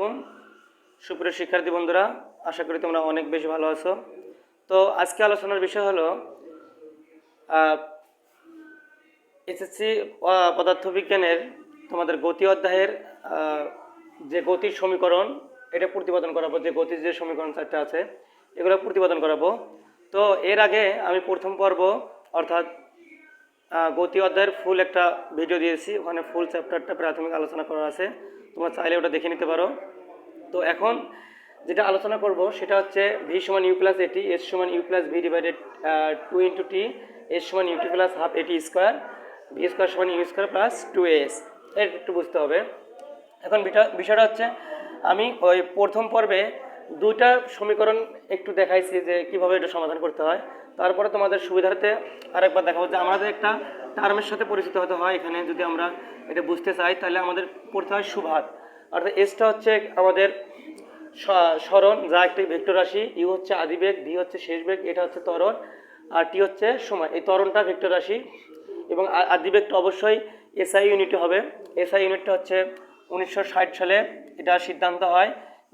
আলাইকুম সুপ্রিয় শিক্ষার্থী বন্ধুরা, আশা করি তোমরা অনেক বেশি ভালো আছো। তো আজকে আলোচনার বিষয় হলো এসএসসি পদার্থবিজ্ঞানের তোমাদের গতি অধ্যায়ের যে গতির সমীকরণ এটা প্রতিপাদন করাবো। যে গতির যে সমীকরণ চারটা আছে এগুলো প্রতিপাদন করাবো। তো এর আগে আমি প্রথম পর্ব অর্থাৎ গতি অধ্যায়ের ফুল একটা ভিডিও দিয়েছি, ওখানে ফুল চ্যাপ্টারটা প্রাথমিক আলোচনা করা আছে, তোমরা চাইলে ওটা দেখে নিতে পারো। তো এখন যেটা আলোচনা করব সেটা হচ্ছে ভি সমান ইউ প্লাস এটি, এস সমান u plus v divided 2 × t, s সমান u t plus half a t square, v square সমান ইউ স্কোয়ার প্লাস 2as। এটা একটু বুঝতে হবে। এখন বিষয়টা হচ্ছে আমি ওই প্রথম পর্বে দুইটা সমীকরণ একটু দেখাইছি যে কীভাবে এটা সমাধান করতে হয়। তারপরে তোমাদের সুবিধার্থে আরেকবার দেখাবো যে আমাদের একটা টার্মের সাথে পরিচিত হতে হয়। এখানে যদি আমরা এটা বুঝতে চাই তাহলে আমাদের পড়তে হয় সুভাত, অর্থাৎ এসটা হচ্ছে আমাদের সরণ, যা একটি ভেক্টর রাশি, ইউ হচ্ছে আদিবেগ, ভি হচ্ছে শেষ বেগ, এটা হচ্ছে ত্বরণ, আর টি হচ্ছে সময়। এই ত্বরণটা ভেক্টর রাশি এবং আদিবেগটা অবশ্যই এসআই ইউনিটে হবে। এসআই ইউনিটটা হচ্ছে 1960 সালে এটা সিদ্ধান্ত হয়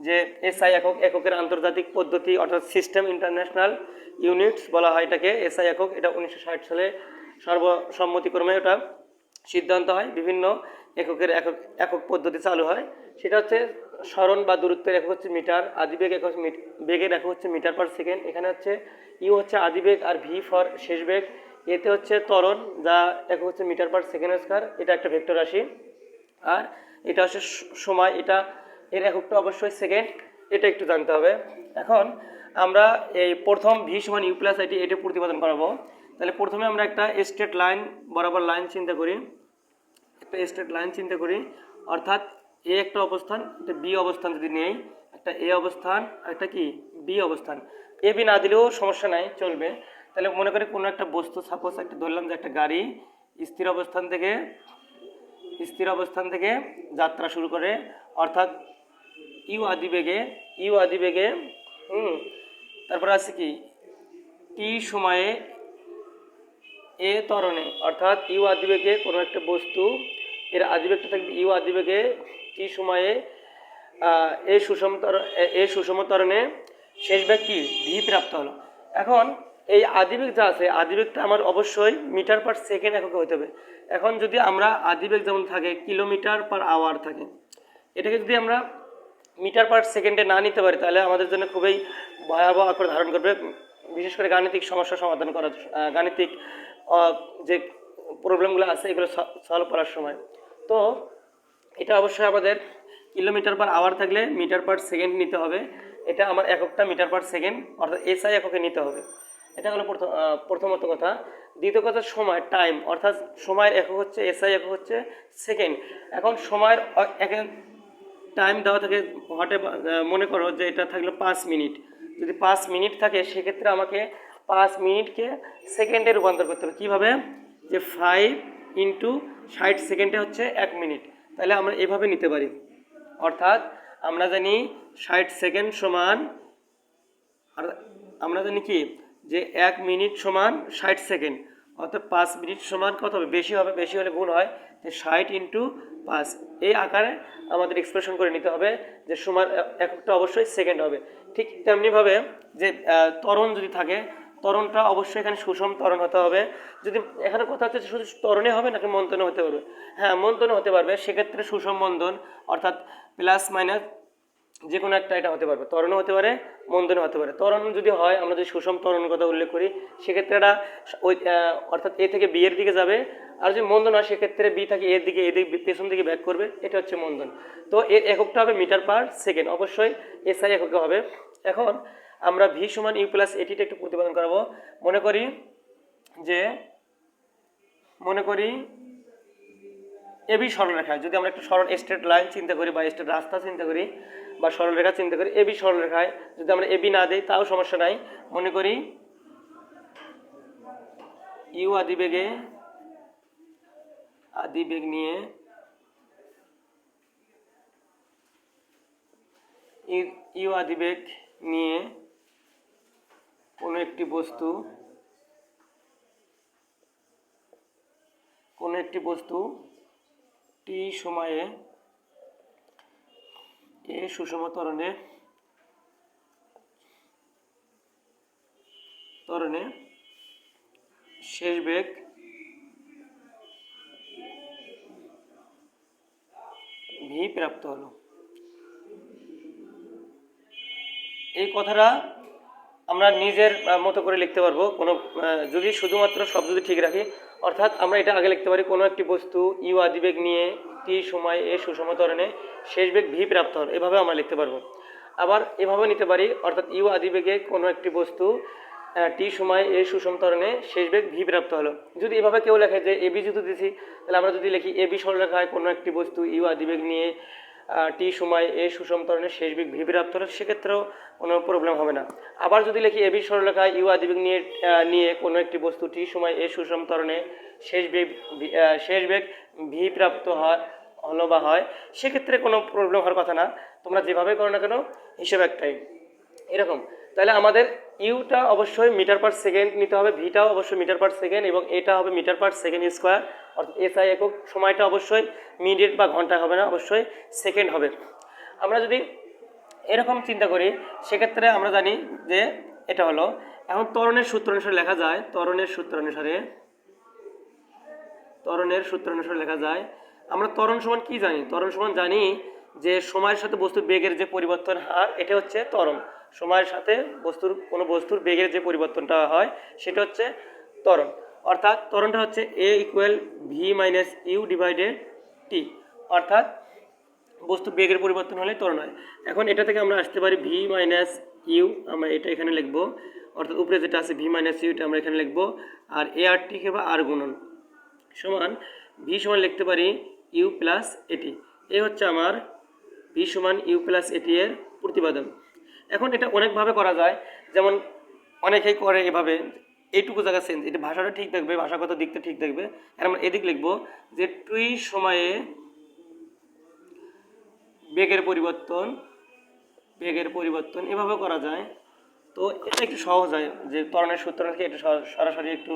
যে এসআই এককের আন্তর্জাতিক পদ্ধতি, অর্থাৎ সিস্টেম ইন্টারন্যাশনাল ইউনিটস বলা হয় এটাকে, এসআই একক। এটা 1960 সালে সর্বসম্মতিক্রমে ওটা সিদ্ধান্ত হয়। বিভিন্ন একক পদ্ধতি চালু হয়। সেটা হচ্ছে সরণ বা দূরত্বের একক হচ্ছে মিটার, আদিবেগ একক বেগের একক হচ্ছে মিটার পার সেকেন্ড। এখানে হচ্ছে ইউ হচ্ছে আদিবেগ আর ভি ফর শেষ বেগ। এতে হচ্ছে ত্বরণ, যা একক হচ্ছে মিটার পার সেকেন্ড স্কয়ার, এটা একটা ভেক্টর রাশি। আর এটা হচ্ছে সময়, এটা এর এককটা অবশ্যই সেকেন্ড, এটা একটু জানতে হবে। এখন আমরা এই প্রথম ভি সমান ইউ প্লাস আইটি এটা প্রতিপাদন করাবো। তাহলে প্রথমে আমরা একটা স্ট্রেট লাইন বরাবর লাইন চিন্তা করি, একটা স্ট্রেট লাইন চিন্তা করি, অর্থাৎ এ একটা অবস্থান, একটা বি অবস্থান যদি নেই, একটা এ অবস্থান আর একটা কি বি অবস্থান। এ বি না দিলেও সমস্যা নাই, চলবে। তাহলে মনে করি কোনো একটা বস্তু, সাপোজ একটা ধরলাম যে একটা গাড়ি স্থির অবস্থান থেকে যাত্রা শুরু করে, অর্থাৎ ইউ আদিবেগে তারপরে আছে কি টি সময়ে এ ত্বরণে, অর্থাৎ ইউ আদিবেগে কোনো একটা বস্তু, এর আদিবেগটা থাকবে ইউ আদিবেগে, টি সময়ে এ সুষম ত্বরণে শেষ বেগ কি ভি প্রাপ্ত হলো। এখন এই আদিবেগ যা আছে, আদিবেগটা আমার অবশ্যই মিটার পার সেকেন্ড এককে হতে হবে। এখন যদি আমরা আদিবেগ যেমন থাকে কিলোমিটার পার আওয়ার থাকে, এটাকে যদি আমরা মিটার পার সেকেন্ডে না নিতে পারি তাহলে আমাদের জন্য খুবই ভয়াবহ আকার ধারণ করবে, বিশেষ করে গাণিতিক সমস্যা সমাধান করার, গাণিতিক যে প্রবলেমগুলো আছে এগুলো সলভ করার সময়। তো এটা অবশ্যই আমাদের কিলোমিটার পার আওয়ার থাকলে মিটার পার সেকেন্ড নিতে হবে। এটা আমার এককটা মিটার পার সেকেন্ড, অর্থাৎ এসআই এককে নিতে হবে। এটা হলো প্রথমত কথা। দ্বিতীয় কথা সময়, টাইম, অর্থাৎ সময়ের একক হচ্ছে এসআই একক হচ্ছে সেকেন্ড। এখন সময়ের টাইম দেওয়া থাকে হটে, মনে করো যে এটা থাকলো 5 মিনিট। যদি 5 মিনিট থাকে সেক্ষেত্রে আমাকে 5 মিনিটকে সেকেন্ডে রূপান্তর করতে হবে। কীভাবে? যে 5 × 60 সেকেন্ডে হচ্ছে 1 মিনিট। তাহলে আমরা এভাবে নিতে পারি, অর্থাৎ আমরা জানি 60 সেকেন্ড সমান, আর আমরা জানি কি যে 1 মিনিট সমান 60 সেকেন্ড, অর্থাৎ 5 মিনিট সমান কত হবে? বেশি হবে, বেশি হলে গুণ হয়, যে 60 × 5 এই আকারে আমাদের এক্সপ্রেশন করে নিতে হবে, যে সময় এককটা অবশ্যই সেকেন্ড হবে। ঠিক তেমনিভাবে যে ত্বরণ যদি থাকে, ত্বরণটা অবশ্যই এখানে সুষম ত্বরণ হতে হবে। যদি এখানে কথা হচ্ছে শুধু ত্বরণে হবে নাকি মন্দনে হতে পারবে? হ্যাঁ, মন্দনে হতে পারবে। সেক্ষেত্রে সুষম মন্দন, অর্থাৎ প্লাস মাইনাস যে কোনো একটা এটা হতে পারবে, ত্বরণও হতে পারে, মন্দনও হতে পারে। ত্বরণ যদি হয়, আমরা যদি সুষম ত্বরণের কথা উল্লেখ করি সেক্ষেত্রে এটা ওই অর্থাৎ এ থেকে বি এর দিকে যাবে। আর যদি মন্দন হয় সেক্ষেত্রে বি থেকে এর দিকে, এদিকে পেছন দিকে ব্যাক করবে, এটা হচ্ছে মন্দন। তো এর এককটা হবে মিটার পার সেকেন্ড, অবশ্যই এসআই এককে হবে। এখন আমরা ভি সমান ইউ প্লাস এটিটা একটু প্রতিপাদন করাবো। মনে করি এবি সরলরেখায়, যদি আমরা একটা সরল স্ট্রেট লাইন চিন্তা করি বা স্ট্রেট রাস্তা চিন্তা করি বা সরলরেখা চিন্তা করি, এবি সরলরেখায় যদি আমরা এবি না দিই তাও সমস্যা নাই। মনে করি ইউ আদিবেগ নিয়ে ইউ আদিবেগ নিয়ে কোনো একটি বস্তু টি সময়ে এ সুষম ত্বরণে শেষ বেগ ভি প্রাপ্ত হলো। এই কথাটা আমরা নিজের মতো করে লিখতে পারবো, কোনো যদি শুধুমাত্র সব যদি ঠিক রাখি, অর্থাৎ আমরা এটা আগে লিখতে পারি কোনো একটি বস্তু ইউ আদিবেগ নিয়ে টি সময় এ সুষম ত্বরণে শেষ বেগ ভি প্রাপ্ত হলো, এভাবে আমরা লিখতে পারবো। আবার এভাবে নিতে পারি, অর্থাৎ ইউ আদিবেগে কোনো একটি বস্তু টি সময় এ সুষম ত্বরণে শেষ বেগ ভি প্রাপ্ত হলো। যদি এভাবে কেউ লেখে যে এবি যদি দিছি, তাহলে আমরা যদি লিখি এবি সরলরেখায় কোনো একটি বস্তু ইউ আদিবেগ নিয়ে টি সময় এ সুষম ত্বরণে শেষ বেগ ভি প্রাপ্ত হলো, সেক্ষেত্রেও কোনো প্রবলেম হবে না। আবার যদি লিখি এবি সরলরেখায় ইউ আদিবেগ নিয়ে কোনো একটি বস্তু টি সময় এ সুষম ত্বরণে শেষ বেগ ভি প্রাপ্ত হলো বা হয়, সেক্ষেত্রে কোনো প্রবলেম হওয়ার কথা না। তোমরা যেভাবে করো না কেন, হিসেব একটাই এরকম। তাহলে আমাদের ইউটা অবশ্যই মিটার পার সেকেন্ড নিতে হবে, ভিটাও অবশ্যই মিটার পার সেকেন্ড, এবং এটা হবে মিটার পার সেকেন্ড স্কোয়ার, অর্থাৎ এসআই একক। সময়টা অবশ্যই মিনিট বা ঘন্টা হবে না, অবশ্যই সেকেন্ড হবে। আমরা যদি এরকম চিন্তা করি, সেক্ষেত্রে আমরা জানি যে এটা হলো, এখন ত্বরণের সূত্র অনুসারে লেখা যায়, ত্বরণের সূত্র অনুসারে লেখা যায়, আমরা ত্বরণ সমান কি জানি? ত্বরণ সমান জানি যে সময়ের সাথে বস্তুর বেগের যে পরিবর্তন হার, এটা হচ্ছে ত্বরণ। সময়ের সাথে কোনো বস্তুর বেগের যে পরিবর্তনটা হয়, সেটা হচ্ছে ত্বরণ। অর্থাৎ ত্বরণটা হচ্ছে a equal v minus u divided t, অর্থাৎ বস্তুর বেগের পরিবর্তন হলে ত্বরণ হয়। এখন এটা থেকে আমরা আসতে পারি ভি মাইনাস ইউ, আমরা এটা এখানে লিখবো, অর্থাৎ উপরে যেটা আছে ভি মাইনাস ইউ, এটা আমরা এখানে লিখবো, আর এ আর টিকে বা আর গুণন সমান ভি সমান লিখতে পারি ইউ প্লাস এটি। এই হচ্ছে আমার ভি সমান ইউ প্লাস এটি এর প্রতিপাদন। এখন এটা অনেকভাবে করা যায়, যেমন অনেকেই করে এভাবে, এইটুকু জায়গা চেঞ্জ, এটা ভাষাটা ঠিক থাকবে, ভাষাগত দিকটা ঠিক থাকবে। আর আমরা এদিক লিখবো যে টুই সময়ে বেগের পরিবর্তন এভাবে করা যায়। তো এটা একটু সহজ হয়, যে ত্বরণের সূত্র থেকে এটা সরাসরি একটু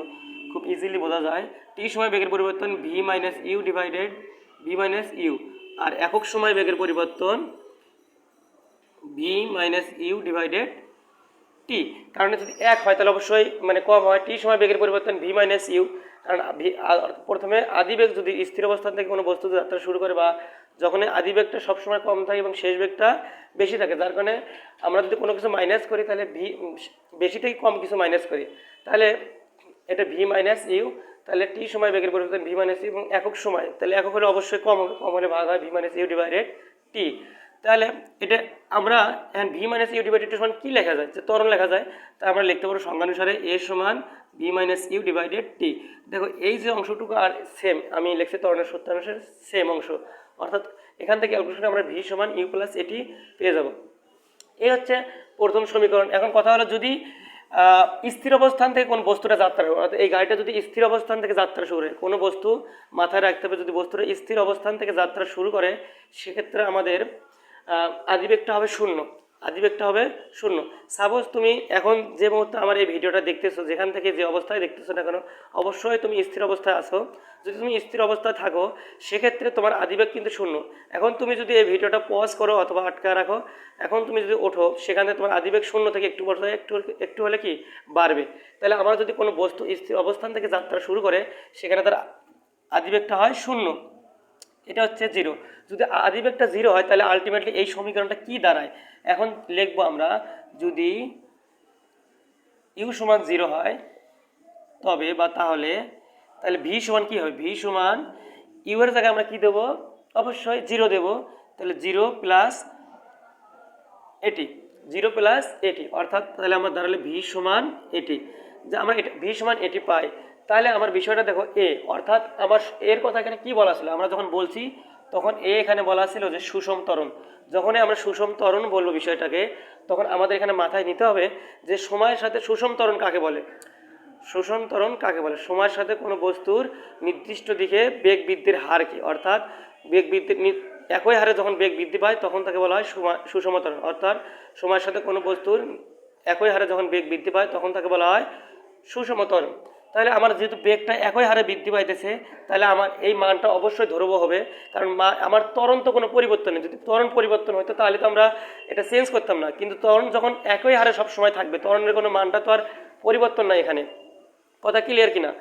খুব ইজিলি বোঝা যায়। টি সময় বেগের পরিবর্তন v minus u divided v minus u, আর একক সময় বেগের পরিবর্তন v minus u divided t. কারণ যদি এক হয় তাহলে অবশ্যই মানে কম হয়, টি সময় বেগের পরিবর্তন ভি মাইনাস ইউ, কারণ প্রথমে আদিবেগ যদি স্থির অবস্থান থেকে কোনো বস্তু যাত্রা শুরু করে, বা যখন আদিবেগটা সবসময় কম থাকে এবং শেষ বেগটা বেশি থাকে, যার কারণে আমরা যদি কোনো কিছু মাইনাস করি, তাহলে বেশি থেকে কম কিছু মাইনাস করি, তাহলে এটা ভি মাইনাস ইউ, তাহলে টি সময় বেগের পরিবর্তন ভি মাইনাস ইউ, এবং একক সময়, তাহলে একক হলে অবশ্যই কম হবে, কম হলে ভাগ হয় ভি মাইনাস ইউ ডিভাইডেড টি। তাহলে এটা আমরা এখন ভি মাইনাস ইউ ডিভাইডেড টি সমান কী লেখা যায়? যে ত্বরণ লেখা যায়, তা আমরা লিখতে পারবো সংজ্ঞানুসারে এ সমান ভি মাইনাস ইউ ডিভাইডেড টি। দেখো এই যে অংশটুকু আর সেম, আমি লিখছি ত্বরণের সূত্রানুসারে সেম অংশ, অর্থাৎ এখান থেকে অংশটা আমরা ভি সমান ইউ প্লাস এটি পেয়ে যাব। এই হচ্ছে প্রথম সমীকরণ। এখন কথা হলো, যদি স্থির অবস্থান থেকে কোন বস্তুটা যাত্রা করে, অর্থাৎ এই গাড়িটা যদি স্থির অবস্থান থেকে যাত্রা শুরু করে, কোনো বস্তু মাথায় রাখতে হবে, যদি বস্তুটা স্থির অবস্থান থেকে যাত্রা শুরু করে, সেক্ষেত্রে আমাদের আদিবেগটা হবে শূন্য। সাপোজ তুমি এখন যে মুহূর্তে আমার এই ভিডিওটা দেখতেছো, যেখান থেকে যে অবস্থায় দেখতেছো না কেন, অবশ্যই তুমি স্থির অবস্থায় আছো। যদি তুমি স্থির অবস্থায় থাকো, সেক্ষেত্রে তোমার আদিবেগ কিন্তু শূন্য। এখন তুমি যদি এই ভিডিওটা পজ করো অথবা আটকা রাখো, এখন তুমি যদি ওঠো, সেখানে তোমার আদিবেগ শূন্য থেকে একটু বছর একটু হলে কি বাড়বে। তাহলে আমার যদি কোনো বস্তু স্থির অবস্থান থেকে যাত্রা শুরু করে, সেখানে তার আদিবেগটা হয় শূন্য, এটা হচ্ছে জিরো। যদি আদিবেগটা জিরো হয়, তাহলে আলটিমেটলি এই সমীকরণটা কি দাঁড়ায়? এখন লিখবো আমরা, যদি ইউ সমান জিরো হয় তবে বা তাহলে ভি সমান কি হবে? ভি সমান ইউ এর জায়গায় আমরা কি দেবো? অবশ্যই জিরো দেবো। তাহলে জিরো প্লাস এটি, অর্থাৎ তাহলে আমার দাঁড়ালে ভি সমান এটি, যে আমরা এটা ভি সমান এটি পাই। তাহলে আমার বিষয়টা দেখো এ, অর্থাৎ আমার এর কথা এখানে কি বলা ছিল? আমরা যখন বলছি তখন এ এখানে বলা ছিল যে সুষম ত্বরণ। যখনই আমরা সুষম ত্বরণ বলবো বিষয়টাকে, তখন আমাদের এখানে মাথায় নিতে হবে যে সময়ের সাথে সুষম ত্বরণ কাকে বলে। সময়ের সাথে কোনো বস্তুর নির্দিষ্ট দিকে বেগ বৃদ্ধির হার কি, অর্থাৎ বেগ বৃদ্ধির একই হারে যখন বেগ বৃদ্ধি পায়, তখন তাকে বলা হয় সুষম ত্বরণ। অর্থাৎ সময়ের সাথে কোনো বস্তুর একই হারে যখন বেগ বৃদ্ধি পায়, তখন তাকে বলা হয় সুষম ত্বরণ। তাহলে আমার যেহেতু বেগটা একই হারে বৃদ্ধি পাইতেছে, তাহলে আমার এই মানটা অবশ্যই ধ্রুব হবে, কারণ আমার ত্বরণ তো কোনো পরিবর্তন নেই। যদি ত্বরণ পরিবর্তন হতো তাহলে তো আমরা এটা চেঞ্জ করতাম না, কিন্তু ত্বরণ যখন একই হারে সব সময় থাকবে, ত্বরণের কোনো মানটা তো আর পরিবর্তন নাই। এখানে কথা ক্লিয়ার কিনা?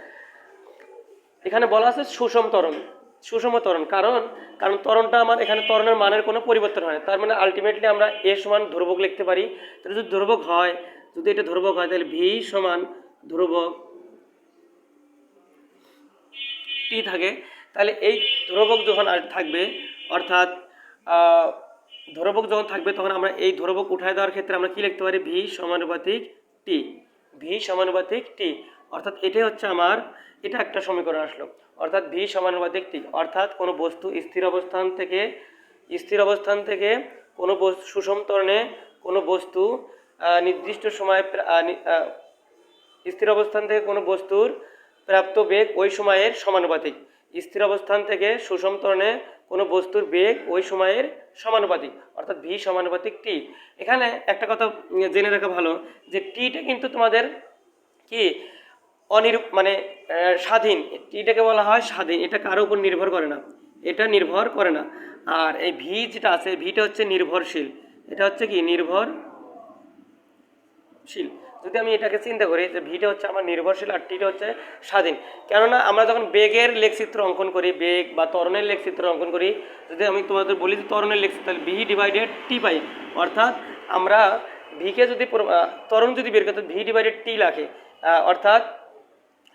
এখানে বলা আছে সুষম ত্বরণ, সুষম ত্বরণ, কারণ কারণ ত্বরণটা আমার এখানে ত্বরণের মানের কোনো পরিবর্তন হয় না। তার মানে আলটিমেটলি আমরা এ সমান ধ্রুবক লিখতে পারি। তাহলে যদি ধ্রুবক হয়, যদি এটা ধ্রুবক হয়, তাহলে ভি সমান ধ্রুবক টি থাকে। তাহলে এই ধ্রুবক যখন থাকবে, অর্থাৎ ধ্রুবক যখন থাকবে, তখন আমরা এই ধ্রুবক উঠায় দেওয়ার ক্ষেত্রে আমরা কি লিখতে পারি? ভি সমানুপাতিক টি, ভি সমানুপাতিক টি। অর্থাৎ এটাই হচ্ছে আমার, এটা একটা সমীকরণ আসলো, অর্থাৎ ভি সমানুপাতিক টি। অর্থাৎ কোনো বস্তু স্থির অবস্থান থেকে কোনো সুষম ত্বরণে কোনো বস্তু নির্দিষ্ট সময়ে স্থির অবস্থান থেকে কোনো বস্তুর প্রাপ্ত বেগ ওই সময়ের সমানুপাতিক। স্থির অবস্থান থেকে সুষম ত্বরণে কোনো বস্তুর বেগ ওই সময়ের সমানুপাতিক, অর্থাৎ ভি সমানুপাতিক টি। এখানে একটা কথা জেনে রাখা ভালো, যে টিটা কিন্তু তোমাদের কি মানে স্বাধীন। টিটাকে বলা হয় স্বাধীন, এটা কারো উপর নির্ভর করে না, এটা নির্ভর করে না। আর এই ভি যেটা আছে, ভিটা হচ্ছে নির্ভরশীল, এটা হচ্ছে কি নির্ভরশীল। যদি আমি এটাকে চিন্তা করি যে ভিটা হচ্ছে আমার নির্ভরশীল আর টিটা হচ্ছে স্বাধীন, কেননা আমরা যখন বেগের লেখচিত্র অঙ্কন করি, বেগ বা ত্বরণের লেখচিত্র অঙ্কন করি, যদি আমি তোমাদের বলি যে ত্বরণের লেখচিত্র, তাহলে ভি ডিভাইডেড টি পাই। অর্থাৎ আমরা ভিকে যদি ত্বরণ যদি বের করতে, ভি ডিভাইডেড টি লাগে, অর্থাৎ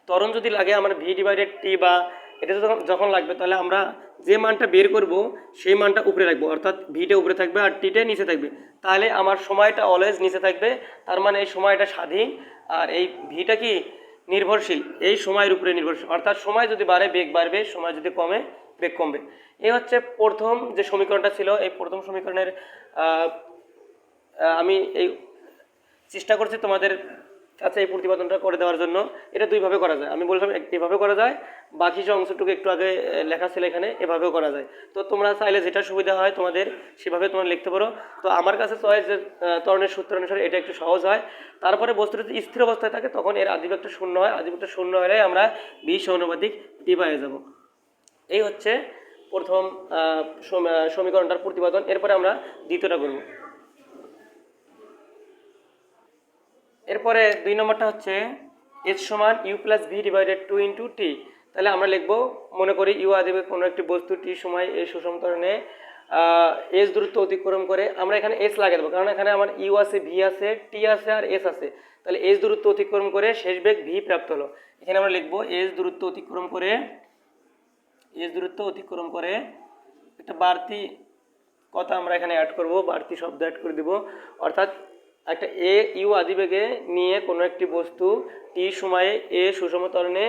ত্বরণ যদি লাগে আমার ভি ডিভাইডেড টি, বা এটা যখন লাগবে, তাহলে আমরা যে মানটা বের করব সেই মানটা উপরে রাখবো, অর্থাৎ ভিটা উপরে থাকবে আর টিটা নিচে থাকবে। তাহলে আমার সময়টা অলওয়েজ নিচে থাকবে, তার মানে এই সময়টা স্বাধীন, আর এই ভিটা কি নির্ভরশীল, এই সময়ের উপরে নির্ভরশীল। অর্থাৎ সময় যদি বাড়ে বেগ বাড়বে, সময় যদি কমে বেগ কমবে। এই হচ্ছে প্রথম যে সমীকরণটা ছিল। এই প্রথম সমীকরণের আমি এই চেষ্টা করছি তোমাদের কাছে এই প্রতিপাদনটা করে দেওয়ার জন্য। এটা দুইভাবে করা যায়, আমি বললাম এভাবে করা যায়, বাকি যে অংশটুকু একটু আগে লেখা ছিল এখানে, এভাবেও করা যায়। তো তোমরা চাইলে যেটা সুবিধা হয় তোমাদের সেভাবে তোমরা লিখতে পারো। তো আমার কাছে চয়েস যে ত্বরণের সূত্র অনুসারে এটা একটু সহজ হয়। তারপরে বস্তুটা যদি স্থির অবস্থায় থাকে তখন এর আদিবেগটা শূন্য হয়, আদিবেগটা শূন্য হলে আমরা ভি সমানুপাতিক টি পেয়ে যাব। এই হচ্ছে প্রথম সমীকরণটার প্রতিপাদন। এরপরে আমরা দ্বিতীয়টা করব। এরপরে 2 নম্বরটা হচ্ছে এস সমান u plus v divided 2 into t. তাহলে আমরা লিখব, মনে করি ইউ আদিবে কোনো একটি বস্তু টি সময় এই সুষম ত্বরণে এস দূরত্ব অতিক্রম করে। আমরা এখানে এস লাগিয়ে দেবো, কারণ এখানে আমার ইউ আছে, ভি আছে, টি আছে আর এস আছে। তাহলে এস দূরত্ব অতিক্রম করে শেষ বেগ ভি প্রাপ্ত হলো। এখানে আমরা লিখব এস দূরত্ব অতিক্রম করে একটা বাড়তি কথা আমরা এখানে অ্যাড করব, বাড়তি শব্দ অ্যাড করে দেব। অর্থাৎ একটা ইউ আদিবেগে নিয়ে কোনো একটি বস্তু টি সময়ে সুষম ত্বরণে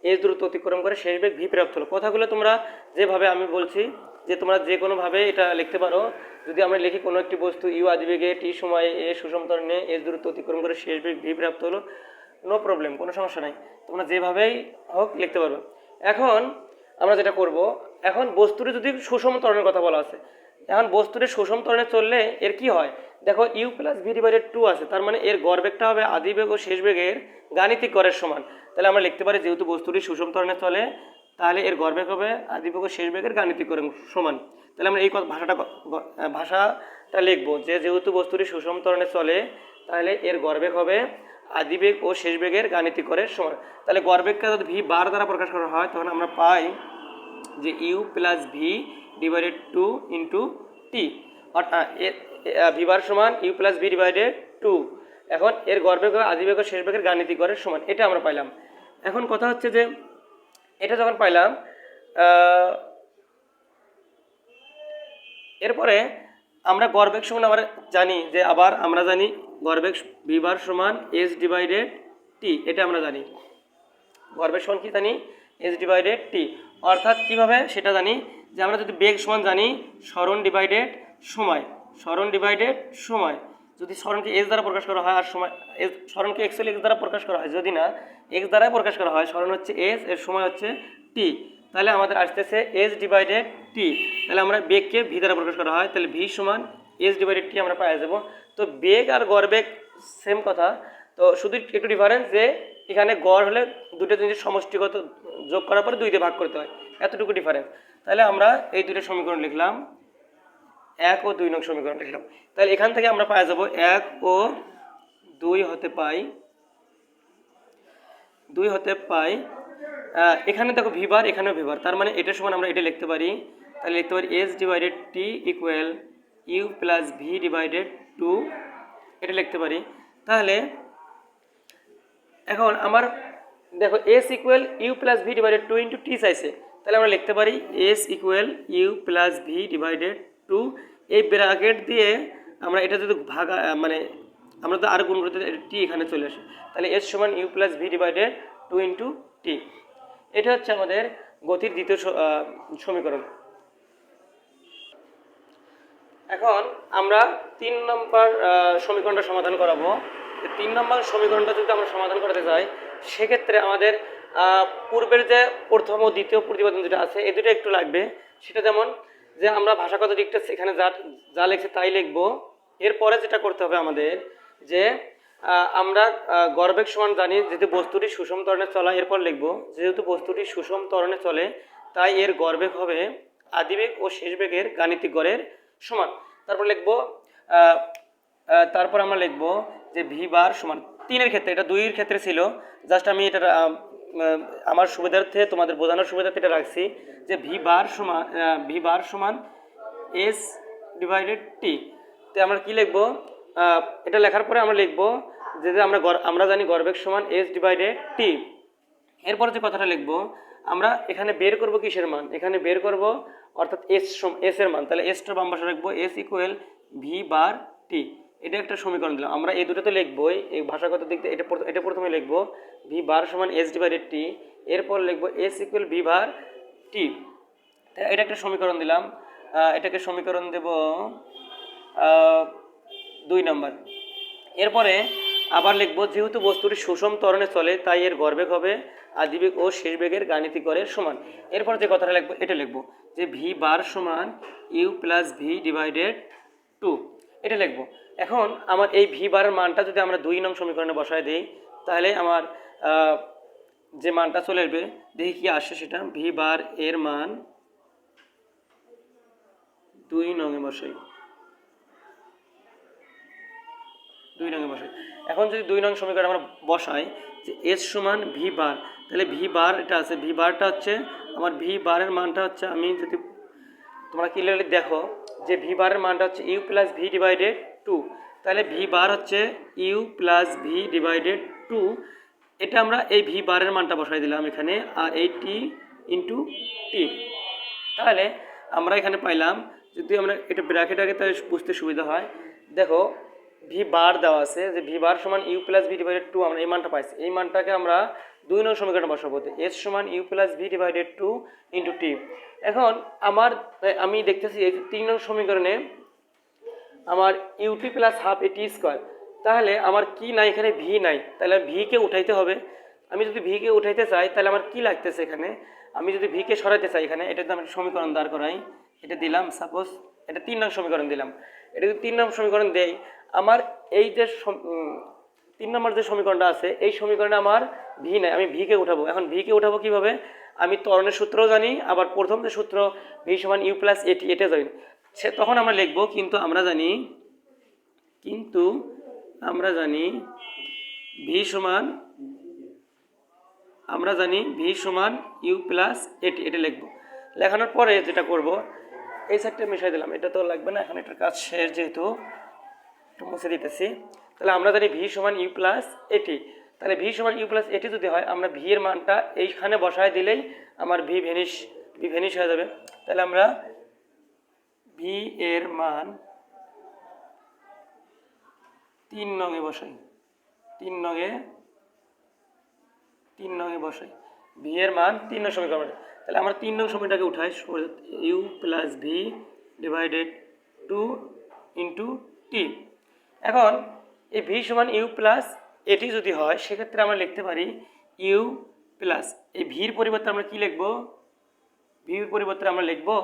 এস দূরত্ব অতিক্রম করে শেষ বেগ ভি প্রাপ্ত হলো। কথাগুলো তোমরা যেভাবে আমি বলছি, যে তোমরা যে কোনোভাবে এটা লিখতে পারো। যদি আমরা লিখি কোনো একটি বস্তু ইউ আদিবেগে টি সময়ে সুষম ত্বরণে এস দূরত্ব অতিক্রম করে শেষ বেগ ভি প্রাপ্ত হলো, নো প্রবলেম, কোনো সমস্যা নাই, তোমরা যেভাবেই হোক লিখতে পারবে। এখন আমরা যেটা করব, এখন বস্তুটি যদি সুষম ত্বরণের কথা বলা আছে, এখন বস্তুটি সুষম ত্বরণে চললে এর কি হয়, দেখো ইউ প্লাস ভি ডিভাইডেড 2 আছে, তার মানে এর গড় বেগটা হবে আদিবেগ ও শেষ বেগের গাণিতিক গড়ের সমান। তাহলে আমরা লিখতে পারি যেহেতু বস্তুটি সুষম ত্বরণে চলে, তাহলে এর গড় বেগ হবে আদিবেগ ও শেষ বেগের গাণিতিক গড়ের সমান। তাহলে আমরা এই ভাষাটা লিখবো যে যেহেতু বস্তুটি সুষম ত্বরণে চলে, তাহলে এর গড় বেগ হবে আদিবেগ ও শেষ বেগের গাণিতিক গড়ের সমান। তাহলে গড় বেগকে যদি ভি বার দ্বারা প্রকাশ করা হয়, তখন আমরা পাই যে u plus v divided 2 into t, অর্থাৎ ভি বার সমান ইউ প্লাস ভি ডিভাইডেড 2। এখন এর গড় বেগ আদিবেগ ও শেষ বেগের গাণিতিক গড়ের সমান, এটা আমরা পাইলাম। এখন কথা হচ্ছে যে এটা যখন পাইলাম, এরপরে আমরা গড় বেগ সমান আবার জানি যে, আবার আমরা জানি গড় বেগ ভি বার সমান এস ডিভাইডেড টি, এটা আমরা জানি। গড় বেগ সমান কি জানি? S divided t. অর্থাৎ কিভাবে সেটা জানি, যে আমরা যদি বেগ সমান জানি সরণ ডিভাইডেড সময়, যদি সরণকে এস দ্বারা প্রকাশ করা হয় আর সময় সরণকে অ্যাকচুয়ালি এক্স দ্বারা প্রকাশ করা হয়, যদি না এক্স দ্বারাই প্রকাশ করা হয়, সরণ হচ্ছে এস, এর সময় হচ্ছে টি, তাহলে আমাদের আসতেছে এস ডিভাইডেড টি। তাহলে আমরা বেগকে ভি দ্বারা প্রকাশ করা হয়, তাহলে ভি সমান এস ডিভাইডেড টি আমরা পেয়ে যাব। তো বেগ আর গড় বেগ সেম কথা, তো শুধু একটু ডিফারেন্স যে এখানে গড় হলে দুটো জিনিস সমষ্টিগত যোগ করার পরে 2 দিয়ে ভাগ করতে হয়, এতটুকু ডিফারেন্স। তাহলে আমরা এই দুটো সমীকরণ লিখলাম, 1 ও 2 নং সমীকরণ লিখলাম। তাহলে এখান থেকে আমরা পাওয়া যাব 1 ও 2 হতে পাই এখানে দেখো ভি বার, এখানেও ভি বার, তার মানে এটার সমান আমরা এটা লিখতে পারি। তাহলে লিখতে পারি s divided t equal u plus v divided 2, এটা লিখতে পারি। তাহলে এখন আমার দেখো s equal u plus v divided 2 into t চাইছে, তাহলে আমরা লিখতে পারি s equal u plus v divided 2, এই ব্র্যাকেট দিয়ে আমরা এটা যদি ভাগা মানে আমরা তো আর গুণ করতে টি এখানে চলে আসে, তাহলে এস সমান u plus v divided 2 into t. এটা হচ্ছে আমাদের গতির দ্বিতীয় সমীকরণ। এখন আমরা 3 নম্বর সমীকরণটা সমাধান করাবো। 3 নম্বর সমীকরণটা যদি আমরা সমাধান করতে যাই, সেক্ষেত্রে আমাদের পূর্বের যে প্রথম ও দ্বিতীয় প্রতিপাদন যেটা আছে এই দুটো একটু লাগবে। সেটা যেমন যে আমরা ভাষাগত দিকটা এখানে যা লিখছে তাই লিখবো। এরপরে যেটা করতে হবে আমাদের, যে আমরা গড়বেগ সমান জানি যেহেতু বস্তুটি সুষম ত্বরণে চলা, এরপর লিখবো যেহেতু বস্তুটি সুষম ত্বরণে চলে তাই এর গড়বেগ হবে আদিবেগ ও শেষ বেগের গাণিতিক গড়ের সমান। তারপর লিখবো তারপর আমরা লিখবো যে ভি বার সমান 3-এর ক্ষেত্রে, এটা 2-এর ক্ষেত্রে ছিল, জাস্ট আমি এটা আমার সুবিধার্থে তোমাদের বোঝানোর সুবিধার্থে এটা রাখছি যে ভি বার সমান এস ডিভাইডেড টি। তো আমরা কি লিখবো, এটা লেখার পরে আমরা লিখবো যে আমরা জানি গড়বেগ সমান এস ডিভাইডেড টি। এরপরে যে কথাটা লিখবো, আমরা এখানে বের করব কিসের মান, এখানে বের করব অর্থাৎ এস এর মান। তাহলে এসটা বাম পাশে রাখবো, এস ইকুয়াল ভি বার টি। এটা একটা সমীকরণ দিলাম। আমরা এই দুটো তো লিখবোই, এই ভাষাগত দিক দিয়ে এটা প্রথমে লিখবো ভি বার সমান এস ডিভাইডেড টি, এরপর লিখবো এস ইকুয়াল ভি বার টি। এটা একটা সমীকরণ দিলাম, এটাকে সমীকরণ দেব 2 নম্বর। এরপরে আবার লিখবো যেহেতু বস্তুটি সুষম ত্বরণে চলে তাই এর গড়বেগ হবে আদিবেগ ও শেষ বেগের গাণিতিক গড়ের সমান। এরপর যে কথাটা লিখবো এটা লিখবো যে ভি বার সমান ইউ প্লাস ভি ডিভাইডেড 2, এটা লিখবো। এখন আমার এই ভি বারের মানটা যদি আমরা 2 নং সমীকরণে বসায় দিই, তাহলে আমার যে মানটা চলে আসবে, দেখি কি আসে সেটা। ভি বার এর মান 2 নংয়ে বসাই, 2 নংয়ে বসাই। এখন যদি 2 নং সমীকরণ আমরা বসাই যে এস সমান ভি বার, তাহলে ভি বার এটা আছে, ভি বারটা হচ্ছে আমার ভি বারের মানটা হচ্ছে, আমি যদি তোমরা ক্লিয়ারলি দেখো যে ভি বারের মানটা হচ্ছে ইউ প্লাস ভি ডিভাইডেড 2, তাহলে ভি বার হচ্ছে ইউ প্লাস ভি ডিভাইডেড 2। এটা আমরা এই ভি বারের মানটা বসাই দিলাম এখানে, আর এই টি ইন্টু টি। তাহলে আমরা এখানে পাইলাম, যদি আমরা এটা ব্র্যাকেট আগে তাহলে বুঝতে সুবিধা হয়। দেখো ভি বার দেওয়া আছে যে ভি বার সমান ইউ প্লাস ভি ডিভাইডেড 2, আমরা এই মানটা পাইছি। এই মানটাকে আমরা 2 নং সমীকরণে বসাবো, এস সমান u plus v divided 2 into t. এখন আমি দেখতেছি এই 3 নং সমীকরণে আমার u t plus half a t square, তাহলে আমার কি নাই এখানে, ভি নাই, তাহলে ভিকে উঠাইতে হবে। আমি যদি ভিকে উঠাইতে চাই তাহলে আমার কি লাগতেছে এখানে, আমি যদি ভিকে সরাইতে চাই এখানে, এটা আমি সমীকরণ দাঁড় করাই, এটা দিলাম, সাপোজ এটা 3 নং সমীকরণ দিলাম। এটা যদি 3 নং সমীকরণ দেই, আমার এই যে 3 নম্বর যে সমীকরণটা আছে এই সমীকরণে আমার ভি নাই, আমি ভিকে উঠাবো। এখন ভিকে উঠাবো কিভাবে, আমি ত্বরণের সূত্রও জানি, আবার প্রথম যে সূত্র ভি সমান ইউ প্লাস এটি, এটা জানি। তখন আমরা লিখবো কিন্তু আমরা জানি ভি সমান ইউ প্লাস এটি, এটা লিখবো। লেখানোর পরে যেটা করব, এই সাইডটা মিশাই দিলাম, এটা তো লাগবে না, এখন এটার কাজ শেষ যেহেতু একটু মুছে দিতেছি। তাহলে আমরা জানি ভি সমান ইউ প্লাস এটি, তাহলে ভি সমান ইউ প্লাস এটি যদি হয়, আমরা ভি এর মানটা এইখানে বসায় দিলেই আমার ভি ভ্যানিশ হয়ে যাবে। তাহলে আমরা ভি এর মান 3 নংয়ে বসাই, 3 নংয়ে বসাই ভি এর মান 3 নং সমীকরণ। তাহলে আমরা 3 নং সময়টাকে উঠাই, u plus v divided 2 into t. এখন এই ভি সমান ইউ প্লাস এটি যদি হয়, সেক্ষেত্রে আমরা লিখতে পারি ইউ প্লাস, এই ভির পরিবর্তে আমরা কি লিখবো, ভির পরিবর্তে আমরা লিখবো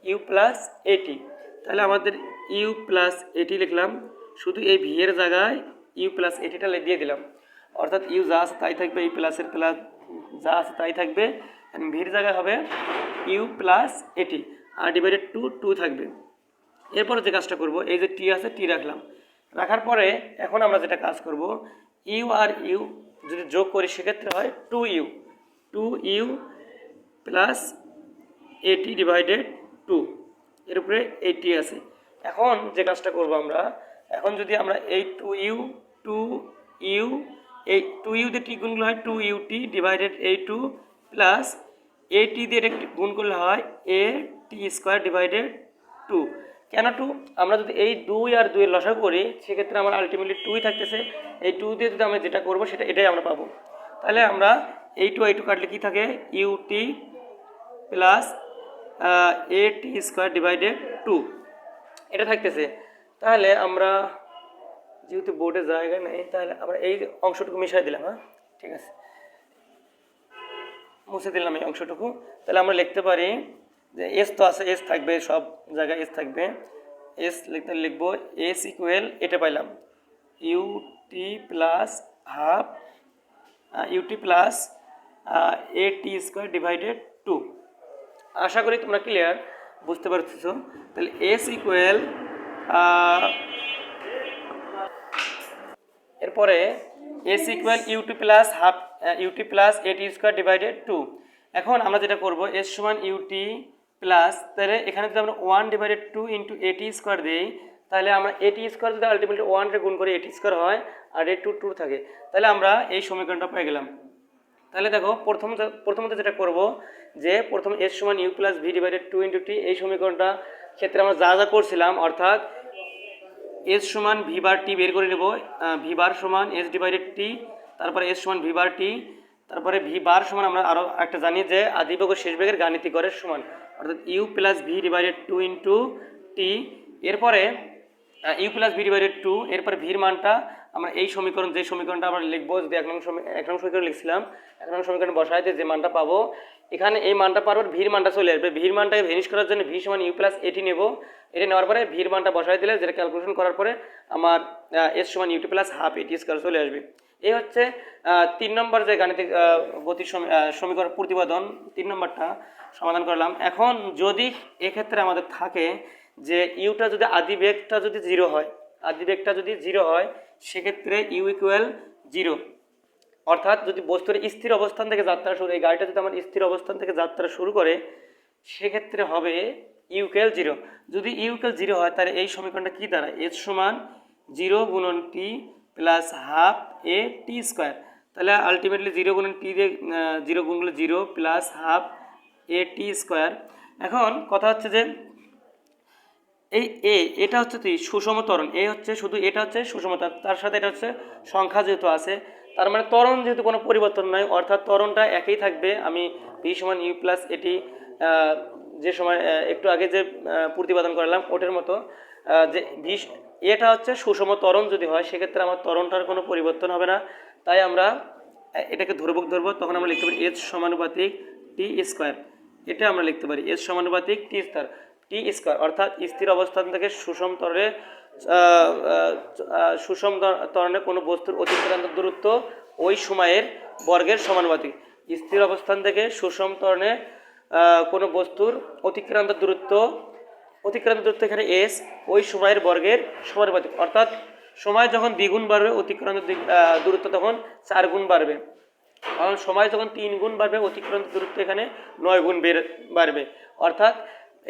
ইউ প্লাস এটি। তাহলে আমাদের ইউ প্লাস এটি লিখলাম, শুধু এই ভি এর জায়গায় ইউ প্লাস এটিটা দিয়ে দিলাম। অর্থাৎ ইউ যা আছে তাই থাকবে, এই প্লাসের প্লাস যা আছে তাই থাকবে, ভির জায়গায় হবে ইউ প্লাস এটি, আর ডিভাইডেড টু থাকবে। এরপরে যে কাজটা করব, এই যে টি আছে টি রাখলাম, রাখার পরে এখন আমরা যেটা কাজ করব, ইউ আর ইউ যদি যোগ করি সেক্ষেত্রে হয় টু ইউ প্লাস এটি ডিভাইডেড টু, এর উপরে এইটি আছে। এখন যে কাজটা করব আমরা, এখন যদি আমরা এই টু ইউ এই টু ইউ দিয়ে টি গুণগুলো হয় টু ইউ টি ডিভাইডেড এই টু প্লাস এ টি দিয়ে এটা গুণ করলে হয় এ টি স্কোয়ার ডিভাইডেড টু। কেন টু? আমরা যদি এই দুই আর দুইয়ের লসাগু করি সেক্ষেত্রে আমার আলটিমেটলি টুই থাকতেছে, এই টু দিয়ে যদি আমরা যেটা করবো এটাই আমরা পাবো। তাহলে আমরা এই টু কাটলে কি থাকে, U T plus a t square divided two, এটা থাকতেছে। তাহলে আমরা যেহেতু বোর্ডে জায়গা নেই, তাহলে আমরা এই অংশটুকু মিশাই দিলাম। হ্যাঁ, ঠিক আছে, মুছে দিলাম এই অংশটুকু। তাহলে আমরা লিখতে পারি যে এস তো আছে, এস থাকবে, সব জায়গায় এস থাকবে, এস লিখবো এস ইকুয়াল এটা পাইলাম u t plus half u t plus a t square divided two. আশা করি তোমরা ক্লিয়ার বুঝতে পারছো। তাহলে এস ইকুয়াল, এরপরে s equal u t plus half u t plus a t square divided two. এখন আমরা যেটা করব, এস সমান ইউটি প্লাস, তাহলে এখানে যদি আমরা ওয়ান ডিভাইডেড টু ইন্টু এটি স্কোয়ার দিই, তাহলে আমরা এটি স্কোয়ার যদি আলটিমেটলি ওয়ানরে গুণ করে এটি স্কোয়ার হয় আর এই টু থাকে, তাহলে আমরা এই সমীকরণটা পেয়ে গেলাম। তাহলে দেখো প্রথমত যেটা করব, যে প্রথম এস সমান u plus v divided two into t, এই সমীকরণটা ক্ষেত্রে আমরা যা করছিলাম, অর্থাৎ এস সমান ভি বার টি বের করে নেব, ভি বার সমান এস ডিভাইডেড টি, তারপরে এস সমান ভি বার টি, তারপরে ভি বার সমান আমরা আরও একটা জানি যে আদিবেগ ও শেষ বেগের গাণিতিক গড়ের সমান, অর্থাৎ u plus v divided two into t. এরপরে u plus v divided two, এরপরে ভির মানটা আমরা এই সমীকরণ, যে সমীকরণটা আমরা লিখবো, যদি এক নং সমীকরণ লিখছিলাম, এক নং সমীকরণ বসাইতে যে মানটা পাবো, এখানে এই মানটা পাওয়ার পর ভির মানটা চলে আসবে। ভির মানটাকে ভেনিশ করার জন্য ভি সমান ইউ প্লাস এটি নেব, এটা নেওয়ার পরে ভির মানটা বসাই দিলে, যেটা ক্যালকুলেশন করার পরে আমার এস সমান u t plus half a t square চলে আসবে। এই হচ্ছে 3 নম্বর যে গাণিতিক গতির সমীকরণ প্রতিপাদন, 3 নম্বরটা সমাধান করলাম। এখন যদি এক্ষেত্রে আমাদের থাকে যে ইউটা যদি আদিবেগটা যদি জিরো হয়, সেক্ষেত্রে ইউ ইকুয়াল জিরো, অর্থাৎ যদি বস্তুর স্থির অবস্থান থেকে যাত্রা শুরু, এই গাড়িটা যদি আমার স্থির অবস্থান থেকে যাত্রা শুরু করে, সেক্ষেত্রে হবে ইউকেল জিরো। যদি ইউকেল জিরো হয়, তাহলে এই সমীকরণটা কী দাঁড়ায়, এস সমান জিরো গুণন টি plus half a t square. তাহলে আলটিমেটলি জিরো গুণন টি দিয়ে জিরো গুণ করলে zero plus half a t square. এখন কথা হচ্ছে যে এটা হচ্ছে সুষম ত্বরণ, হচ্ছে শুধু এটা হচ্ছে সুষম, তার সাথে এটা হচ্ছে সংখ্যা যেহেতু আছে, তার মানে ত্বরণ যেহেতু কোনো পরিবর্তন নয়, অর্থাৎ ত্বরণটা একই থাকবে। আমি ভি সমান ইউ প্লাস এটি যে সময় একটু আগে যে প্রতিপাদন করলাম ওটার মতো, যে ভি এটা হচ্ছে সুষম ত্বরণ যদি হয়, সেক্ষেত্রে আমার ত্বরণটার কোনো পরিবর্তন হবে না। তাই আমরা এটাকে ধ্রুবক ধরবো, তখন আমরা লিখতে পারি এস সমানুপাতিক টি স্কোয়ার। এটা আমরা লিখতে পারি এস সমানুপাতিক টি স্কোয়ার, অর্থাৎ স্থির অবস্থান থেকে সুষম ত্বরণে কোনো বস্তুর অতিক্রান্ত দূরত্ব ওই সময়ের বর্গের সমানুপাতিক। স্থির অবস্থান থেকে সুষম ত্বরণে কোনো বস্তুর অতিক্রান্ত দূরত্ব এখানে এস ওই সময়ের বর্গের সমানুপাতিক, অর্থাৎ সময় যখন দ্বিগুণ বাড়বে অতিক্রান্ত দূরত্ব তখন 4 গুণ বাড়বে, কারণ সময় যখন 3 গুণ বাড়বে অতিক্রান্ত দূরত্ব এখানে 9 গুণ বাড়বে, অর্থাৎ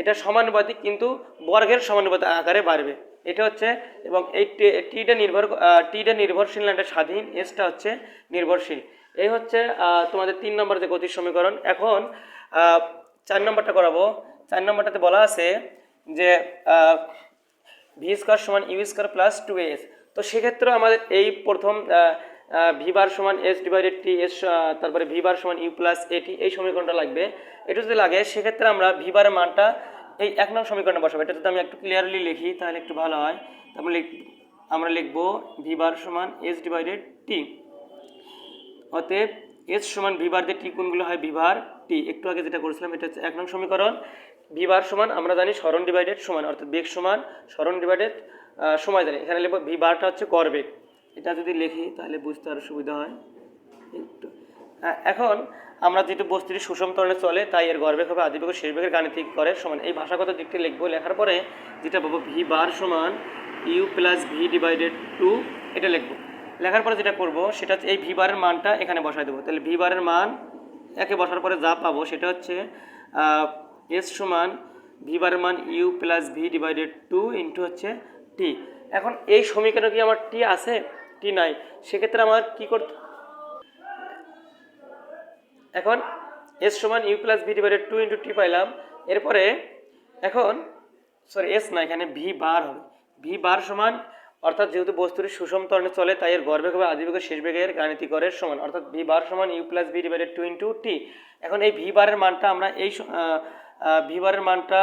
এটা সমানুপাতিক কিন্তু বর্গের সমানুপাতিক আকারে বাড়বে। এটা হচ্ছে, এবং এই টিটা নির্ভরশীল না, এটা স্বাধীন, এসটা হচ্ছে নির্ভরশীল। এই হচ্ছে তোমাদের 3 নম্বর যে গতির সমীকরণ। এখন 4 নম্বরটা করাবো। 4 নম্বরটাতে বলা আছে যে ভি স্কোয়ার সমান ইউ স্কোয়ার প্লাস 2as। তো সেক্ষেত্রে আমাদের এই প্রথম ভি বার সমান এস ডিভাইডেড টি এস, তারপরে ভি বার সমান ইউ প্লাস এটি, এই সমীকরণটা লাগবে। এটা যদি লাগে সেক্ষেত্রে আমরা ভি বারের মানটা এই 1 নং সমীকরণে বসাবো। এটা যদি আমি একটু ক্লিয়ারলি লিখি তাহলে একটু ভালো হয়। তারপরে আমরা লিখবো ভি বার সমান এস ডিভাইডেড টি, অতএব এস সমান ভি বার দিয়ে টি কোনগুলো হয় ভি বার টি। একটু আগে যেটা করেছিলাম এটা হচ্ছে 1 নং সমীকরণ। ভি বার সমান আমরা জানি সরণ ডিভাইডেড সময়, অর্থাৎ বেগ সমান সরণ ডিভাইডেড সময় জানি। এখানে লিখবো ভি বারটা হচ্ছে গড় বেগ, এটা যদি লিখি তাহলে বুঝতে আরও সুবিধা হয় একটু। এখন আমরা যেহেতু বস্তুটি সুষম ত্বরণে চলে তাই এর গড়বেগ হবে আদিবেগ ও শেষবেগের গাণিতিক গড়ের সমান। এই ভাষাগত দিকটি লিখবো, লেখার পরে যেটা পাবো ভি বার সমান u plus v divided two, এটা লিখবো। লেখার পরে যেটা করব সেটা হচ্ছে এই ভি বারের মানটা এখানে বসাই দেবো। তাহলে ভি বারের মান একে বসার পরে যা পাবো সেটা হচ্ছে এস সমান ভি বারের মান u plus v divided two into হচ্ছে টি। এখন এই সমীকরণে কি আমার টি আছে? টি নাই। সেক্ষেত্রে আমার কি করতে, এখন এস সমান u plus v divided two into t পাইলাম। এরপরে এখন সরি এস না, এখানে ভি বার হবে। ভি বার সমান, অর্থাৎ যেহেতু বস্তুটি সুষম ত্বরণে চলে তাই এর গড়বেগ হবে আদিবেগ ও শেষবেগের গাণিতিক গড়ের সমান, অর্থাৎ ভি বার সমান u plus v divided two into t. এখন এই ভি বারের মানটা আমরা এই ভি বারের মানটা,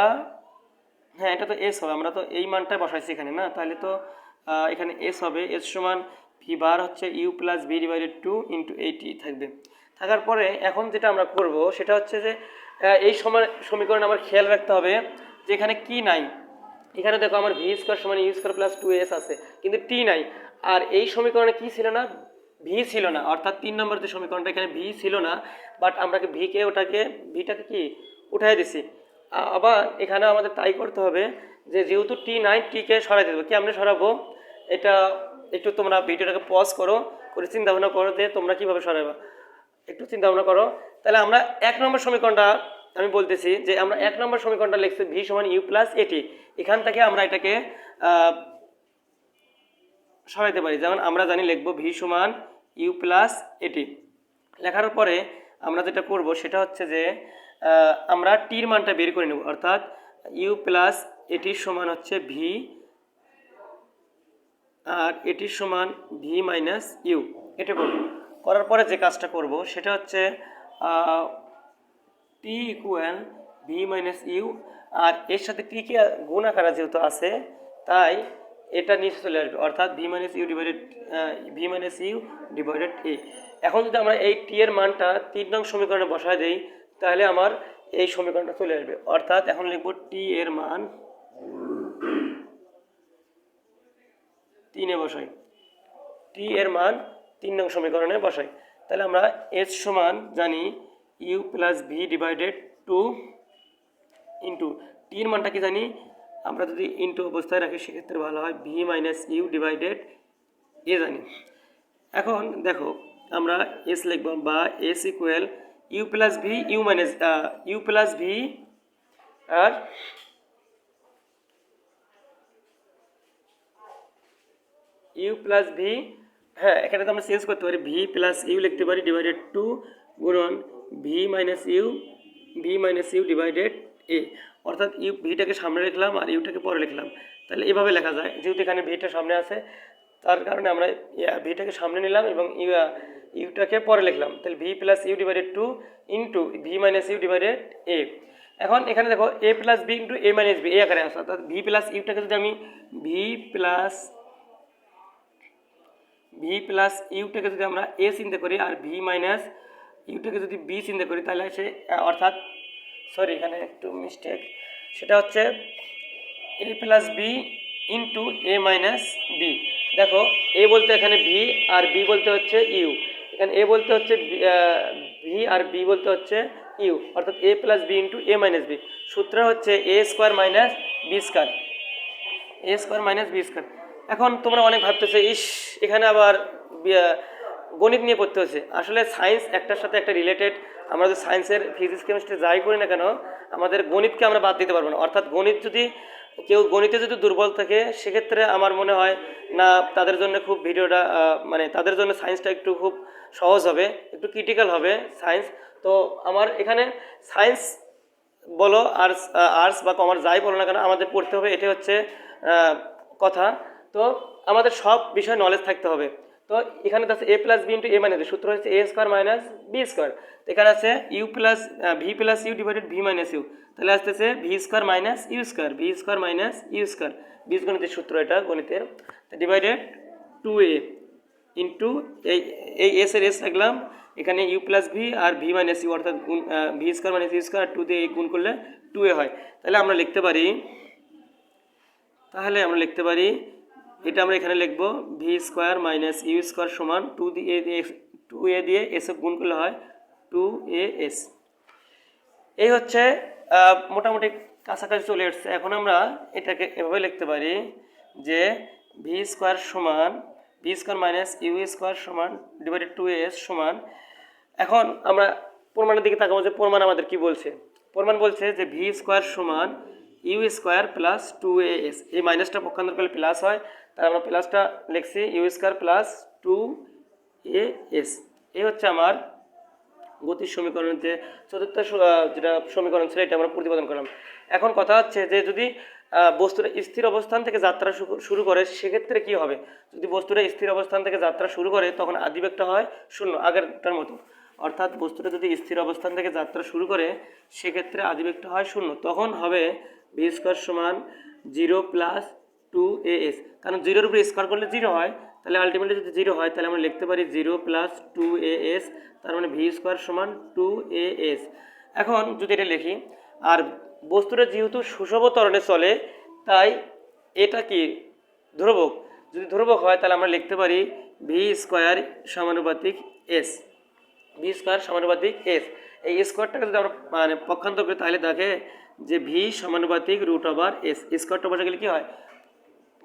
হ্যাঁ এটা তো এস হবে, আমরা তো এই মানটা বসাইছি এখানে না, তাহলে তো এখানে এস হবে। এস সমান ভি বার হচ্ছে u plus v divided two into এইটি থাকবে। থাকার পরে এখন যেটা আমরা করব সেটা হচ্ছে যে এই সমীকরণে আমার খেয়াল রাখতে হবে যে এখানে কি নাই। এখানে দেখো আমার ভি স্কোয়ার সমান u square plus two s আছে, কিন্তু টি নাই। আর এই সমীকরণে কি ছিল না? ভি ছিল না, অর্থাৎ 3 নম্বর যে সমীকরণটা এখানে ভি ছিল না, বাট আমরা ভিটাকে কি উঠাই দিছি। আবার এখানে আমাদের তাই করতে হবে যে যেহেতু টি নাই, টিকে সরাই দেবো। কেমনে সরাবো এটা একটু তোমরা ভিডিওটাকে পজ করো, করে চিন্তা ভাবনা করো যে তোমরা কীভাবে সরাবা, একটু চিন্তা ভাবনা করো। তাহলে আমরা 1 নম্বর সমীকরণটা আমি বলতেছি যে আমরা 1 নম্বর সমীকরণটা লিখছি ভি সমান ইউ প্লাস এটি। এখান থেকে আমরা এটাকে সরাইতে পারি। যেমন আমরা জানি লিখবো ভি সমান ইউ প্লাস এটি। লেখার পরে আমরা যেটা করব সেটা হচ্ছে যে আমরা টির মানটা বের করে নেব, অর্থাৎ ইউ প্লাস এটির সমান হচ্ছে ভি আর এটির সমান ভি মাইনাস ইউ। এটা করব, করার পরে যে কাজটা করব সেটা হচ্ছে T equal v minus u, আর এর সাথে টিকে গুণ আকারে যেহেতু আছে তাই এটা নিচে চলে আসবে, অর্থাৎ V minus u divided a. এখন যদি আমরা এই টি এর মানটা 3 নং সমীকরণে বসায় দেই তাহলে আমার এই সমীকরণটা চলে আসবে। অর্থাৎ এখন লিখব টি এর মান 3 এ বসাই, টি এর মান 3 নং সমীকরণে বসাই। তাহলে আমরা এস সমান জানি u plus v divided two into টির মানটা কি জানি, আমরা যদি ইন্টু অবস্থায় রাখি সেক্ষেত্রে ভালো হয়, v minus u divided a জানি। এখন দেখো আমরা এস লিখব, বা s equal u plus v u plus v আর ইউ প্লাস ভি, হ্যাঁ এখানে তো আমরা চেঞ্জ করতে পারি, ভি প্লাস ইউ লিখতে পারি ডিভাইডেড টু গুণন ভি মাইনাস ইউ ডিভাইডেড এ, অর্থাৎ ইউ ভিটাকে সামনে লিখলাম আর ইউটাকে পরে লিখলাম। তাহলে এভাবে লেখা যায়, যেহেতু এখানে ভিটা সামনে আছে তার কারণে আমরা ভিটাকে সামনে নিলাম এবং ইউটাকে পরে লিখলাম। তাহলে v plus u divided two into v minus u divided a. এখন এখানে দেখো a plus b into a minus b, a আকারে আসে, অর্থাৎ ভি প্লাস ইউটাকে যদি আমি ভি প্লাস ইউটাকে যদি আমরা এ চিন্তা করি আর ভি মাইনাস ইউটাকে যদি বি চিন্তা করি তাহলে সে অর্থাৎ সরি এখানে একটু মিস্টেক, সেটা হচ্ছে এ plus b into a minus B. দেখো এ বলতে এখানে ভি আর বি বলতে হচ্ছে ইউ, এখানে এ বলতে হচ্ছে ভি আর বি বলতে হচ্ছে ইউ, অর্থাৎ এ plus b into a minus b. সূত্র হচ্ছে a square minus b square, A square minus b square. এখন তোমরা অনেক ভাবতেছে ইস এখানে আবার গণিত নিয়ে পড়তে হচ্ছে। আসলে সায়েন্স একটার সাথে একটা রিলেটেড, আমরা যদি সায়েন্সের ফিজিক্স কেমিস্ট্রি যাই করি না কেন আমাদের গণিতকে আমরা বাদ দিতে পারবো না। অর্থাৎ গণিত যদি কেউ গণিতে যদি দুর্বল থাকে সেক্ষেত্রে আমার মনে হয় না তাদের জন্য খুব ভিডিওটা মানে তাদের জন্য সায়েন্সটা একটু খুব সহজ হবে, একটু ক্রিটিক্যাল হবে সায়েন্স। তো আমার এখানে সায়েন্স বলো আর্টস বা কমার্স যাই বলো না কেন আমাদের পড়তে হবে, এটা হচ্ছে কথা। তো আমাদের সব বিষয়ে নলেজ থাকতে হবে। তো এখানে আছে a plus b into a minus b, সূত্র হচ্ছে a square minus b square. এখানে আছে u plus v plus u divided v minus u, তাহলে আসতেছে v square minus u square, বীজগণিতের সূত্র এটা গণিতের, ডিভাইডেড টু এ ইন্টু এই এস এর এস রাখলাম, এখানে ইউ প্লাস ভি আর ভি মাইনাস ইউ, অর্থাৎ v square minus u square two দিয়ে গুণ করলে টু এ হয়। তাহলে আমরা লিখতে পারি এটা আমরা এখানে লিখব v square minus u square সমান 2a দিয়ে এস গুণ করলে হয় 2as। এই হচ্ছে মোটামুটি কাছাকাছি চলে এসছে। এখন আমরা এটাকে এভাবে লিখতে পারি যে v square minus u square সমান ডিভাইডেড 2as সমান, এখন আমরা প্রমাণের দিকে তাকাবো যে প্রমাণ আমাদের কি বলছে। প্রমাণ বলছে যে ভি স্কোয়ার সমান ইউ স্কোয়ার প্লাস 2as, এই মাইনাসটা পক্ষান্তর করলে প্লাস হয়, তাই আমরা প্লাসটা লিখছি ইউ স্কোয়ার প্লাস 2as। এই হচ্ছে আমার গতির সমীকরণের যে চতুর্থ যেটা সমীকরণ ছিল এটা আমরা প্রতিপাদন করলাম। এখন কথা হচ্ছে যে যদি বস্তুটা স্থির অবস্থান থেকে যাত্রা শুরু করে সেক্ষেত্রে কি হবে। যদি বস্তুটা স্থির অবস্থান থেকে যাত্রা শুরু করে তখন আদিবেগটা হয় শূন্য, আগেরটার মতো। অর্থাৎ বস্তুটা যদি স্থির অবস্থান থেকে যাত্রা শুরু করে সেক্ষেত্রে আদিবেগটা হয় শূন্য, তখন হবে ভি স্কোয়ার সমান 0 প্লাস 2as, কারণ 0-এর উপরে স্কোয়ার করলে 0 হয়, তাহলে আলটিমেটলি যদি 0 হয় তাহলে আমরা লিখতে পারি 0 প্লাস 2as, তার মানে ভি স্কোয়ার সমান 2as। এখন যদি এটা লিখি, আর বস্তুটা যেহেতু সুষম ত্বরণে চলে তাই এটা কি ধ্রুবক, যদি ধ্রুবক হয় তাহলে আমরা লিখতে পারি ভি স্কোয়ার সমানুপাতিক এস, ভি স্কোয়ার সমানুপাতিক এস। এই স্কোয়ারটাকে যদি আমরা মানে পক্ষান্তর করি তাহলে দেখে যে ভি সমানুপাতিক রুট ওভার এস, স্কোয়ারটা বসে গেলে কী হয়,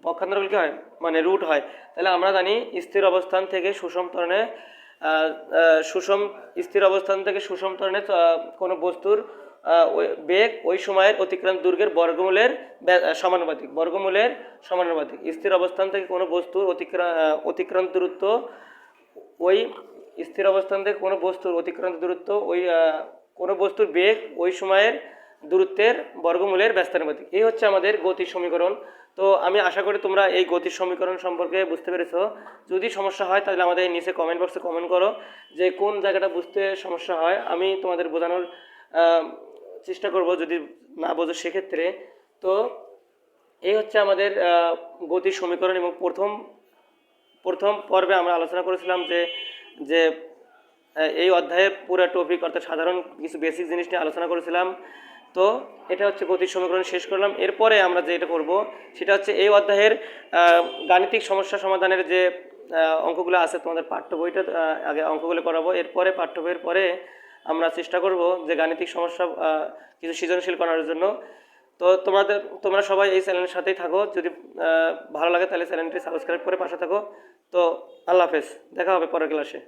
পক্ষান্তর করলে কী হয় মানে রুট হয়। তাহলে আমরা জানি স্থির অবস্থান থেকে সুষম ত্বরণে স্থির অবস্থান থেকে সুষম ত্বরণে কোনো বস্তুর বেগ ওই সময়ের অতিক্রান্ত দৈর্ঘ্যের বর্গমূলের সমানুপাতিক। স্থির অবস্থান থেকে কোনো বস্তুর অতিক্রান্ত দূরত্ব ওই স্থির অবস্থান থেকে কোনো বস্তুর অতিক্রান্ত দূরত্ব ওই কোনো বস্তুর বেগ ওই সময়ের দূরত্বের বর্গমূলের ব্যস্তানুপাতিক। এই হচ্ছে আমাদের গতির সমীকরণ। তো আমি আশা করি তোমরা এই গতির সমীকরণ সম্পর্কে বুঝতে পেরেছো। যদি সমস্যা হয় তাহলে আমাদের নিচে কমেন্ট বক্সে কমেন্ট করো যে কোন জায়গাটা বুঝতে সমস্যা হয়, আমি তোমাদের বোঝানোর চেষ্টা করব যদি না বোঝো সেক্ষেত্রে। তো এই হচ্ছে আমাদের গতির সমীকরণ। এবং প্রথম পর্বে আমরা আলোচনা করেছিলাম যে এই অধ্যায়ের পুরো টপিক অর্থাৎ সাধারণ কিছু বেসিক জিনিস নিয়ে আলোচনা করেছিলাম। তো এটা হচ্ছে গতির সমীকরণ শেষ করলাম। এরপরে আমরা যেটা করব সেটা হচ্ছে এই অধ্যায়ের গাণিতিক সমস্যা সমাধানের যে অঙ্কগুলো আছে তোমাদের পাঠ্য বইটা আগে অঙ্কগুলো করাবো, এরপরে পাঠ্য বইয়ের পরে আমরা চেষ্টা করব যে গাণিতিক সমস্যা কিছু সৃজনশীল করার জন্য। তো তোমরা সবাই এই চ্যানেলের সাথেই থাকো, যদি ভালো লাগে তাহলে চ্যানেলটি সাবস্ক্রাইব করে পাশে থাকো। তো আল্লাহ হাফেজ, দেখা হবে পরের ক্লাসে।